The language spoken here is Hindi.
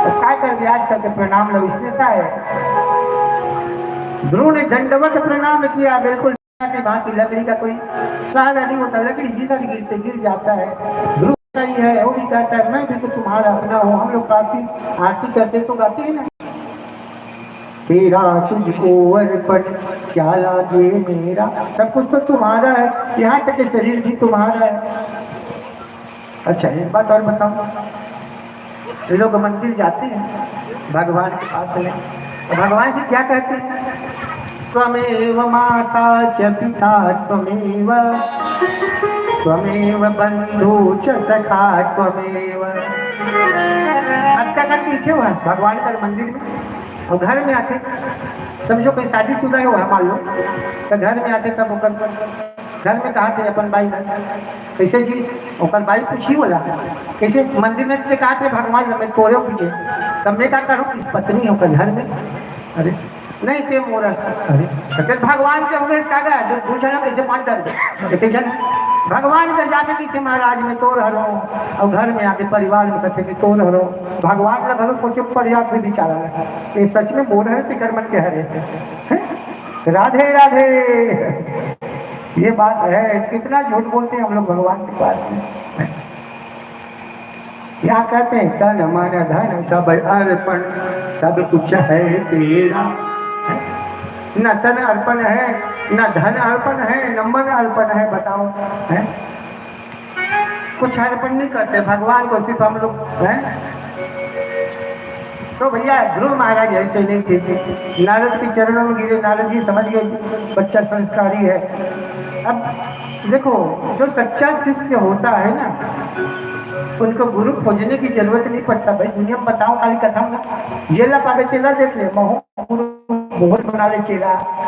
तो काय कर व्याज करके प्रणाम लो, इसमें क्या है। ध्रुव ने दंडवत प्रणाम किया, बिल्कुल की भांति। लकड़ी का कोई सहारा नहीं होता, लकड़ी जिधर गिरते गिर जाता है। ध्रुव सही है, वो भी कहता है मैं भी तो तुम्हारा अपना हूँ। हम लोग काफी आरती करते तो गाते हैं ना, तेरा तुझको अर्पण क्या लागे मेरा, सब कुछ तो तुम्हारा है, यहाँ तक के शरीर भी तुम्हारा है। अच्छा एक बात और बताओ, ये लोग मंदिर जाते हैं भगवान के पास में, तो भगवान से क्या कहते हैं, त्वमेव माता च पिता त्वमेव, त्वमेव बंधु च सखा त्वमेव। अब क्या करते लिखे हुआ है भगवान का मंदिर में, और घर में आते समझो कोई शादीशुदा है मान लो, तो घर में आते तब घर में कहा थे अपन भाई कैसे जी, ओकर भाई पूछी बोला कैसे मंदिर में कहा थे भगवान मैं तोड़ो पीछे, तब मैं क्या करूँ किस पत्नी होकर घर में, अरे नहीं थे मोरा, अरे भगवान के हुए सागा जो पूछना कैसे मान कर भगवान के जाने की थे महाराज में तोड़ हरो, और घर में आके परिवार में कहते कि तोड़ हरो, भगवान का घर सोचे पर्याप्त भी विचारा है, ये सच में बोल रहे थे कर्मन के हरे। राधे राधे, ये बात है, कितना झूठ बोलते हैं हम लोग भगवान के पास में। क्या कहते हैं, तन मन धन सब अर्पण सब कुछ है तेरा, न तन अर्पण है न धन अर्पण है न मन अर्पण है, बताओ है कुछ अर्पण नहीं करते भगवान को, सिर्फ हम लोग हैं। तो भैया ध्रुव महाराज ऐसे नहीं थे, नारद के चरणों में गिरे, नारद जी समझ गए बच्चा संस्कारी है। अब देखो जो सच्चा शिष्य होता है ना, उनको गुरु खोजने की जरूरत नहीं पड़ता। भाई दुनिया में बताओ खाली कथा में ये ला पावे चेला देख ले, मोह गुरु बहुत बना ले चेला,